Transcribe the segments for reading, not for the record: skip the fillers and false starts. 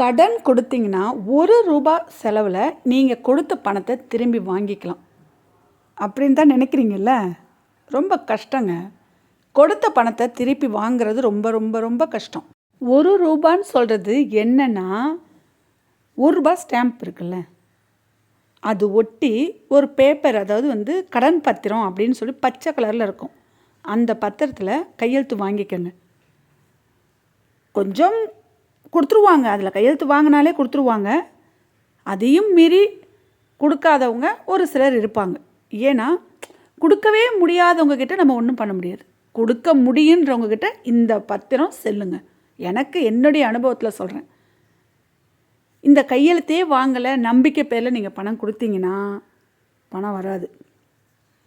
கடன் கொடுத்தீங்கன்னா ரூ. 1 செலவில் நீங்கள் கொடுத்த பணத்தை திரும்பி வாங்கிக்கலாம் அப்படின்னு தான் நினைக்கிறீங்கல்ல. ரொம்ப கஷ்டங்க. கொடுத்த பணத்தை திருப்பி வாங்குறது ரொம்ப ரொம்ப ரொம்ப கஷ்டம். ரூபான்னு சொல்கிறது என்னென்னா, ரூபா ஸ்டாம்ப் இருக்குல்ல, அது ஒட்டி ஒரு பேப்பர், அதாவது கடன் பத்திரம் அப்படின்னு சொல்லி பச்சை கலரில் இருக்கும். அந்த பத்திரத்தில் கையெழுத்து வாங்கிக்கோங்க. கொஞ்சம் கொடுத்துருவாங்க, அதில் கையெழுத்து வாங்கினாலே கொடுத்துருவாங்க. அதையும் மீறி கொடுக்காதவங்க ஒரு சிலர் இருப்பாங்க. ஏன்னா கொடுக்கவே முடியாதவங்க கிட்ட நம்ம ஒன்றும் பண்ண முடியாது. கொடுக்க முடியுன்றவங்க கிட்ட இந்த பத்திரம் செல்லுங்க. எனக்கு என்னுடைய அனுபவத்தில் சொல்கிறேன். இந்த கையெழுத்தே வாங்கலை, நம்பிக்கை பேரில் நீங்கள் பணம் கொடுத்தீங்கன்னா பணம் வராது.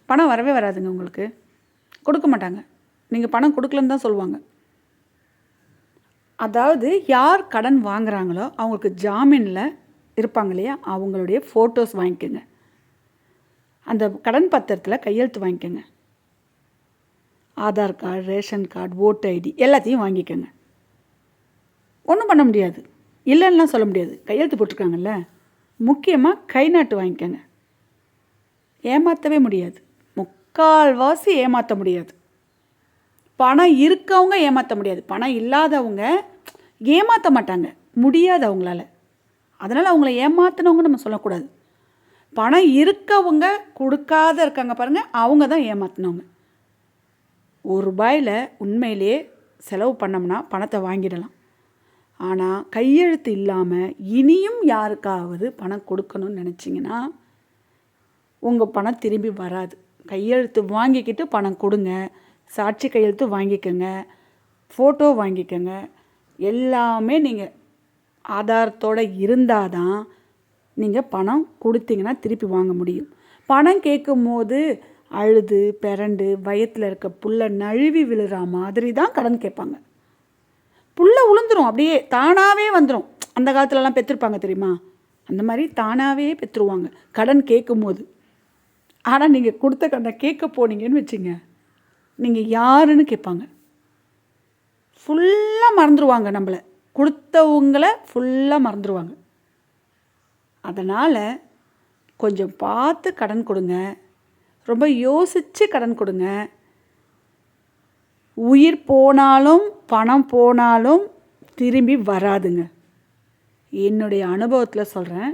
பணம் வரவே வராதுங்க. உங்களுக்கு கொடுக்க மாட்டாங்க. நீங்கள் பணம் கொடுக்கலன்னு தான் சொல்லுவாங்க. அதாவது யார் கடன் வாங்குகிறாங்களோ அவங்களுக்கு ஜாமீனில் இருப்பாங்க இல்லையா, அவங்களுடைய ஃபோட்டோஸ் வாங்கிக்கோங்க. அந்த கடன் பத்திரத்தில் கையெழுத்து வாங்கிக்கோங்க. ஆதார் கார்டு, ரேஷன் கார்டு, ஓட்டு ஐடி எல்லாத்தையும் வாங்கிக்கோங்க. ஒன்றும் பண்ண முடியாது, இல்லைன்னா சொல்ல முடியாது. கையெழுத்து போட்டிருக்காங்கல்ல. முக்கியமாக கை நாட்டு வாங்கிக்கோங்க. ஏமாற்றவே முடியாது. முக்கால்வாசி ஏமாற்ற முடியாது. பணம் இருக்கவங்க ஏமாற்ற முடியாது. பணம் இல்லாதவங்க ஏமாற்ற மாட்டாங்க, முடியாது அவங்களால. அதனால் அவங்கள ஏமாற்றினவங்க நம்ம சொல்லக்கூடாது. பணம் இருக்கவங்க கொடுக்காத இருக்காங்க பாருங்கள், அவங்க தான் ஏமாற்றினவங்க. ரூபாயில் உண்மையிலே செலவு பண்ணோம்னா பணத்தை வாங்கிடலாம். ஆனால் கையெழுத்து இல்லாமல் இனியும் யாருக்காவது பணம் கொடுக்கணும்னு நினச்சிங்கன்னா உங்கள் பணம் திரும்பி வராது. கையெழுத்து வாங்கிக்கிட்டு பணம் கொடுங்க. சாட்சி கையெழுத்து வாங்கிக்கோங்க, ஃபோட்டோ வாங்கிக்கோங்க. எல்லாமே நீங்கள் ஆதாரத்தோடு இருந்தால் தான் நீங்கள் பணம் கொடுத்தீங்கன்னா திருப்பி வாங்க முடியும். பணம் கேட்கும் போது அழுது பிறண்டு வயத்தில் இருக்க புல்லை நழுவி விழுற மாதிரி தான் கடன் கேட்பாங்க. புல்லை உளுந்துரும், அப்படியே தானாகவே வந்துடும். அந்த காலத்துலலாம் பெற்றிருப்பாங்க தெரியுமா, அந்த மாதிரி தானாகவே பெற்றுருவாங்க கடன் கேட்கும் போது. ஆனால் நீங்கள் கொடுத்த கடனை கேட்க போனீங்கன்னு வச்சுங்க, நீங்கள் யாருன்னு கேட்பாங்க. ஃபுல்லாக மறந்துடுவாங்க. நம்மளை கொடுத்தவங்களை ஃபுல்லாக மறந்துடுவாங்க. அதனால் கொஞ்சம் பார்த்து கடன் கொடுங்க. ரொம்ப யோசித்து கடன் கொடுங்க. உயிர் போனாலும் பணம் போனாலும் திரும்பி வராதுங்க. என்னுடைய அனுபவத்தில் சொல்கிறேன்.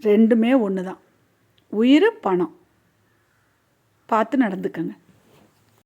ரெண்டுமே ஒன்று தான். உயிர், பணம். பார்த்து நடந்துக்கங்க.